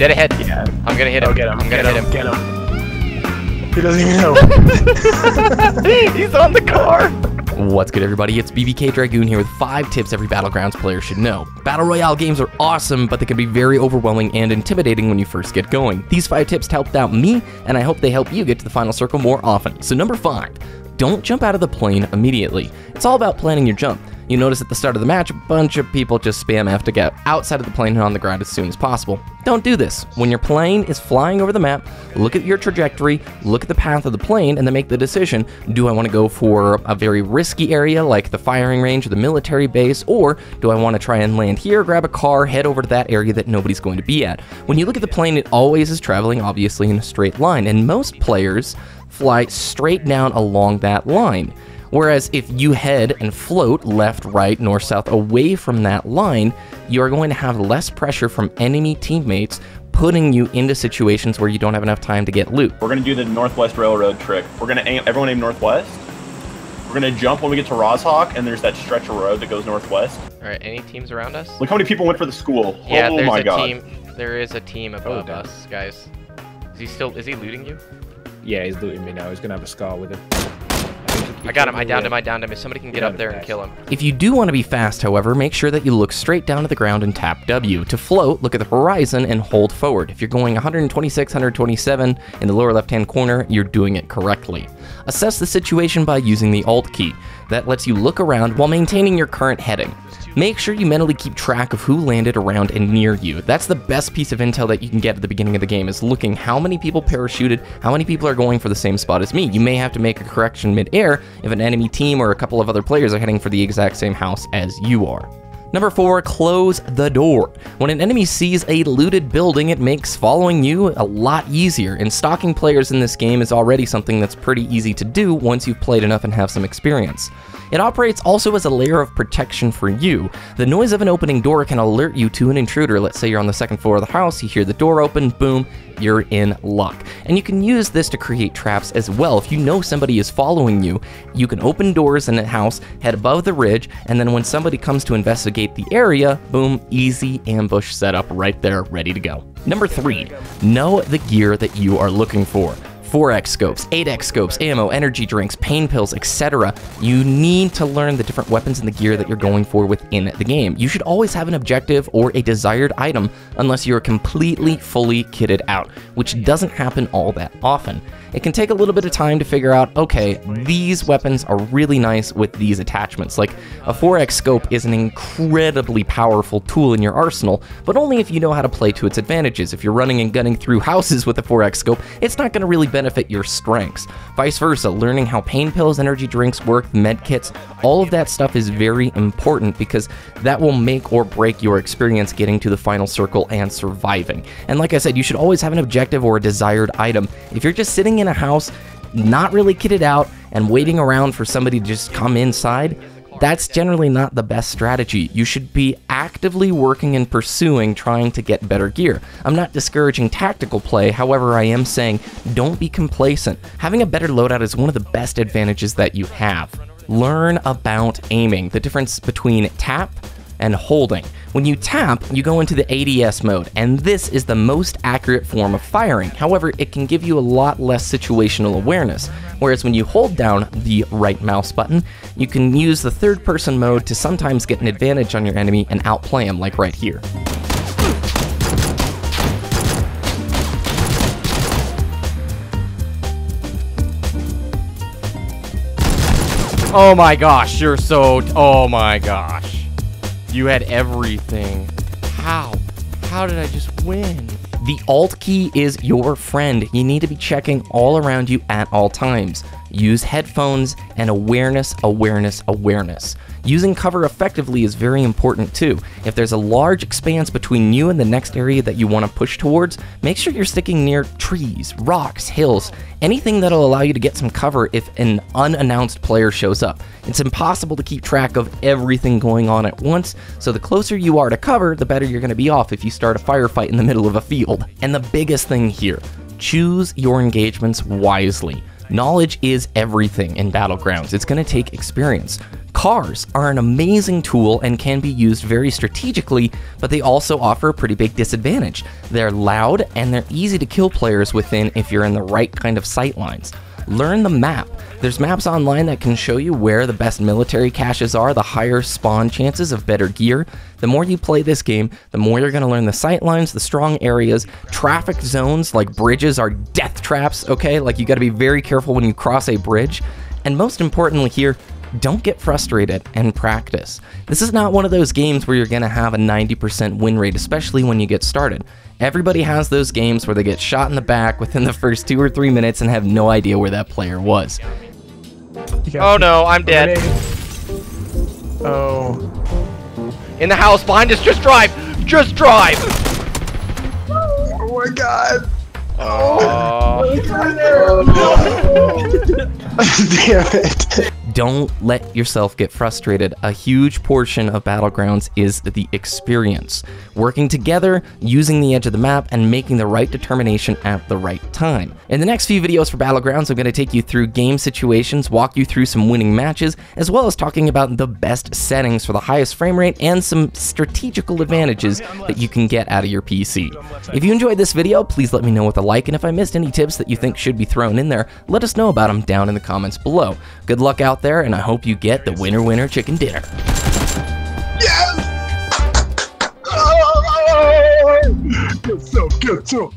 Dead ahead. Yeah. I'm gonna hit him. Oh, get him. I'm gonna hit him. Get him. He doesn't even know. He's on the car. What's good, everybody? It's BBKDRAGOON here with 5 tips every Battlegrounds player should know. Battle Royale games are awesome, but they can be very overwhelming and intimidating when you first get going. These 5 tips helped out me, and I hope they help you get to the final circle more often. So number 5, don't jump out of the plane immediately. It's all about planning your jump. You notice at the start of the match, a bunch of people just spam F to get outside of the plane and on the ground as soon as possible. Don't do this. When your plane is flying over the map, look at your trajectory, look at the path of the plane, and then make the decision, do I want to go for a very risky area like the firing range or the military base, or do I want to try and land here, grab a car, head over to that area that nobody's going to be at? When you look at the plane, it always is traveling obviously in a straight line, and most players fly straight down along that line. Whereas if you head and float left, right, north, south away from that line, you are going to have less pressure from enemy teammates putting you into situations where you don't have enough time to get loot. We're gonna do the Northwest Railroad trick. We're gonna aim, everyone aim northwest. We're gonna jump when we get to Roshawk, and there's that stretch of road that goes northwest. All right, any teams around us? Look how many people went for the school. Yeah, oh there's my a God. team. There is a team above us, guys. Is he looting you? Yeah, he's looting me now. He's gonna have a scar with him. I got him. I downed him. If somebody can get up there and kill him. If you do want to be fast, however, make sure that you look straight down to the ground and tap W. To float, look at the horizon and hold forward. If you're going 126, 127 in the lower left-hand corner, you're doing it correctly. Assess the situation by using the Alt key. That lets you look around while maintaining your current heading. Make sure you mentally keep track of who landed around and near you. That's the best piece of intel that you can get at the beginning of the game, is looking how many people parachuted, how many people are going for the same spot as me. You may have to make a correction mid-air if an enemy team or a couple of other players are heading for the exact same house as you are. Number 4, close the door. When an enemy sees a looted building, it makes following you a lot easier, and stalking players in this game is already something that's pretty easy to do once you've played enough and have some experience. It operates also as a layer of protection for you. The noise of an opening door can alert you to an intruder. Let's say you're on the 2nd floor of the house, you hear the door open, boom, you're in luck. And you can use this to create traps as well. If you know somebody is following you, you can open doors in a house, head above the ridge, and then when somebody comes to investigate the area, boom, easy ambush setup right there, ready to go. Number 3, know the gear that you are looking for. 4x scopes, 8x scopes, ammo, energy drinks, pain pills, etc. You need to learn the different weapons and the gear that you're going for within the game. You should always have an objective or a desired item unless you're completely fully kitted out, which doesn't happen all that often. It can take a little bit of time to figure out, okay, these weapons are really nice with these attachments. Like a 4x scope is an incredibly powerful tool in your arsenal, but only if you know how to play to its advantages. If you're running and gunning through houses with a 4x scope, it's not going to really benefit your strengths. Vice versa, learning how pain pills, energy drinks work, med kits, all of that stuff is very important because that will make or break your experience getting to the final circle and surviving. And like I said, you should always have an objective or a desired item. If you're just sitting in a house, not really kitted out, and waiting around for somebody to just come inside, that's generally not the best strategy. You should be actively working and pursuing trying to get better gear. I'm not discouraging tactical play, however I am saying don't be complacent. Having a better loadout is one of the best advantages that you have. Learn about aiming, the difference between tap and holding. When you tap, you go into the ADS mode, and this is the most accurate form of firing. However, it can give you a lot less situational awareness. Whereas when you hold down the right mouse button, you can use the 3rd person mode to sometimes get an advantage on your enemy and outplay them, like right here. Oh my gosh, you're so... Oh my gosh. You had everything. How? How did I just win? The Alt key is your friend. You need to be checking all around you at all times. Use headphones and awareness, awareness, awareness. Using cover effectively is very important too. If there's a large expanse between you and the next area that you want to push towards, make sure you're sticking near trees, rocks, hills, anything that'll allow you to get some cover if an unannounced player shows up. It's impossible to keep track of everything going on at once, so the closer you are to cover, the better you're going to be off if you start a firefight in the middle of a field. And the biggest thing here, choose your engagements wisely. Knowledge is everything in Battlegrounds. It's going to take experience. Cars are an amazing tool and can be used very strategically, but they also offer a pretty big disadvantage. They're loud and they're easy to kill players within if you're in the right kind of sight lines. Learn the map. There's maps online that can show you where the best military caches are, the higher spawn chances of better gear. The more you play this game, the more you're going to learn the sight lines, the strong areas, traffic zones like bridges are death traps, okay? Like you got to be very careful when you cross a bridge. And most importantly here, don't get frustrated and practice. This is not one of those games where you're going to have a 90% win rate, especially when you get started. Everybody has those games where they get shot in the back within the first 2 or 3 minutes and have no idea where that player was. Oh no, I'm dead. Oh. In the house behind us, just drive! Just drive! Oh my god. Damn it. Don't let yourself get frustrated. A huge portion of Battlegrounds is the experience. Working together, using the edge of the map, and making the right determination at the right time. In the next few videos for Battlegrounds, I'm going to take you through game situations, walk you through some winning matches, as well as talking about the best settings for the highest frame rate and some strategical advantages that you can get out of your PC. If you enjoyed this video, please let me know with a like, and if I missed any tips that you think should be thrown in there, let us know about them down in the comments below. Good luck out there, and I hope you get the winner chicken dinner. Yes! Oh, it's so good too.